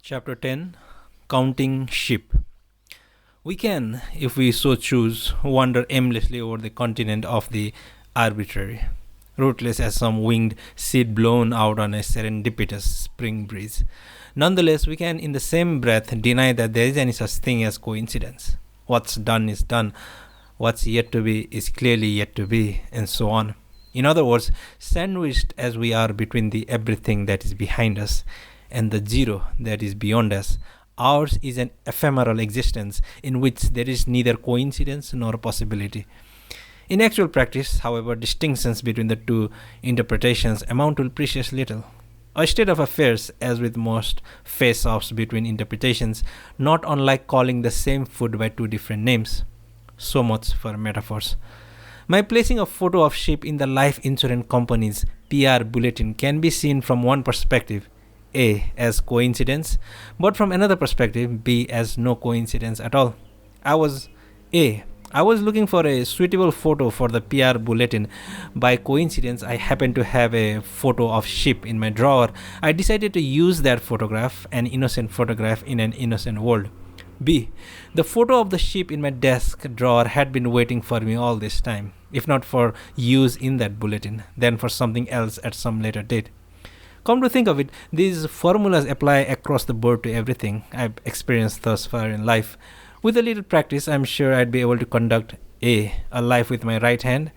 Chapter 10 Counting Sheep. We can, if we so choose, wander aimlessly over the continent of the arbitrary, rootless as some winged seed blown out on a serendipitous spring breeze. Nonetheless, we can, in the same breath, deny that there is any such thing as coincidence. What's done is done, what's yet to be is clearly yet to be, and so on. In other words, sandwiched as we are between the everything that is behind us and the zero that is beyond us, ours is an ephemeral existence in which there is neither coincidence nor possibility. In actual practice, however, distinctions between the two interpretations amount to precious little. A state of affairs, as with most face-offs between interpretations, not unlike calling the same food by two different names. So much for metaphors. My placing a photo of sheep in the life insurance company's PR bulletin can be seen from one perspective, A, as coincidence, but from another perspective, B, as no coincidence at all. I was looking for a suitable photo for the PR bulletin. By coincidence, I happened to have a photo of sheep in my drawer. I decided to use that photograph, an innocent photograph in an innocent world. B, the photo of the sheep in my desk drawer had been waiting for me all this time, if not for use in that bulletin, then for something else at some later date. Come to think of it, these formulas apply across the board to everything I've experienced thus far in life. With a little practice, I'm sure I'd be able to conduct A, a life with my right hand,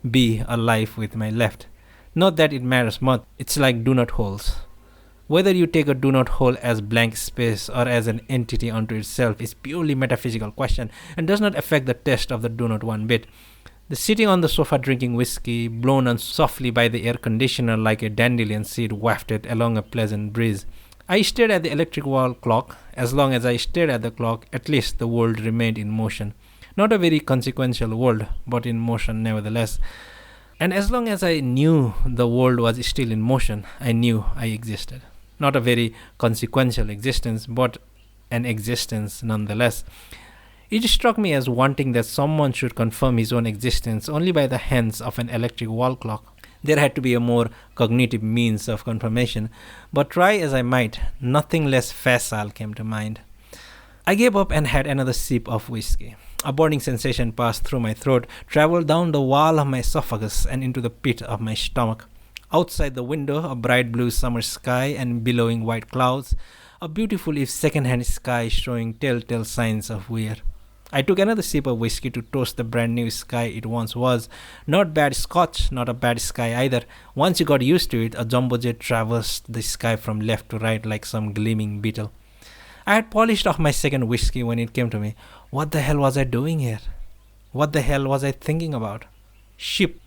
B, a life with my left. Not that it matters much, it's like do not holes. Whether you take a do not hole as blank space or as an entity unto itself is purely metaphysical question and does not affect the test of the do not one bit. The sitting on the sofa drinking whiskey, blown on softly by the air conditioner like a dandelion seed wafted along a pleasant breeze. I stared at the electric wall clock. As long as I stared at the clock, at least the world remained in motion. Not a very consequential world, but in motion nevertheless. And as long as I knew the world was still in motion, I knew I existed. Not a very consequential existence, but an existence nonetheless. It struck me as wanting that someone should confirm his own existence only by the hands of an electric wall clock. There had to be a more cognitive means of confirmation, but try as I might, nothing less facile came to mind. I gave up and had another sip of whiskey. A burning sensation passed through my throat, traveled down the wall of my esophagus and into the pit of my stomach. Outside the window, a bright blue summer sky and billowing white clouds, a beautiful if second-hand sky showing telltale signs of wear. I took another sip of whiskey to toast the brand new sky it once was. Not bad scotch, not a bad sky either. Once you got used to it, a jumbo jet traversed the sky from left to right like some gleaming beetle. I had polished off my second whiskey when it came to me. What the hell was I doing here? What the hell was I thinking about? Sheep.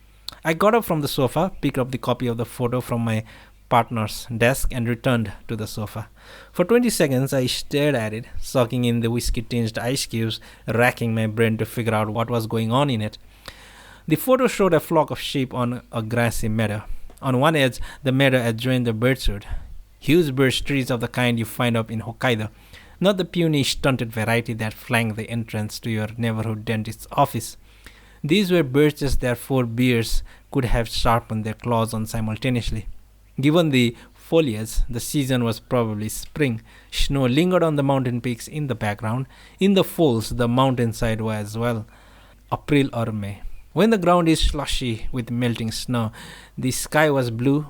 I got up from the sofa, picked up the copy of the photo from my partner's desk and returned to the sofa. For 20 seconds I stared at it, soaking in the whiskey-tinged ice cubes, racking my brain to figure out what was going on in it. The photo showed a flock of sheep on a grassy meadow. On one edge, the meadow adjoined the birchwood. Huge birch trees of the kind you find up in Hokkaido, not the puny, stunted variety that flank the entrance to your neighborhood dentist's office. These were birches that 4 bears could have sharpened their claws on simultaneously. Given the foliage, the season was probably spring. Snow lingered on the mountain peaks in the background. In the folds, the mountainside was as well. April or May. When the ground is slushy with melting snow, the sky was blue,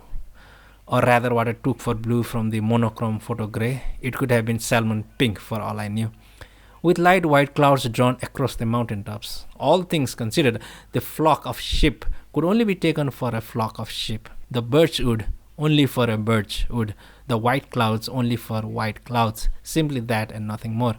or rather what I took for blue from the monochrome photo gray. It could have been salmon pink for all I knew, with light white clouds drawn across the mountaintops. All things considered, the flock of sheep could only be taken for a flock of sheep. The birchwood only for a birchwood. The white clouds only for white clouds. Simply that and nothing more.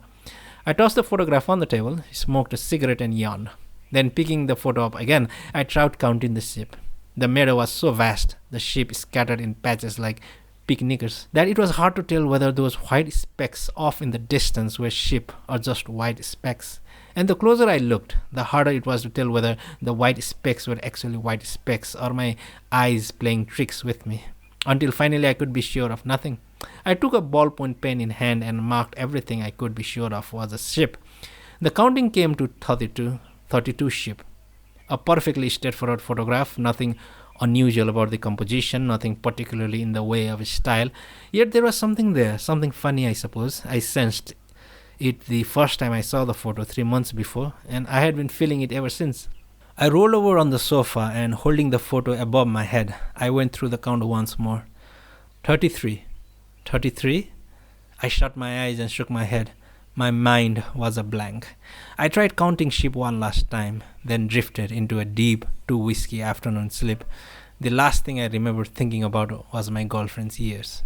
I tossed the photograph on the table, smoked a cigarette and yawned. Then picking the photo up again, I tried counting the sheep. The meadow was so vast, the sheep scattered in patches like picnickers, that it was hard to tell whether those white specks off in the distance were sheep or just white specks. And the closer I looked, the harder it was to tell whether the white specks were actually white specks or my eyes playing tricks with me. Until finally I could be sure of nothing. I took a ballpoint pen in hand and marked everything I could be sure of was a sheep. The counting came to 32 sheep. A perfectly straightforward photograph, nothing unusual about the composition, nothing particularly in the way of style. Yet there was something there, something funny, I suppose. I sensed it the first time I saw the photo 3 months before, and I had been feeling it ever since. I rolled over on the sofa and holding the photo above my head, I went through the count once more. 33. 33? I shut my eyes and shook my head. My mind was a blank. I tried counting sheep one last time, then drifted into a deep, too whiskey afternoon sleep. The last thing I remembered thinking about was my girlfriend's ears.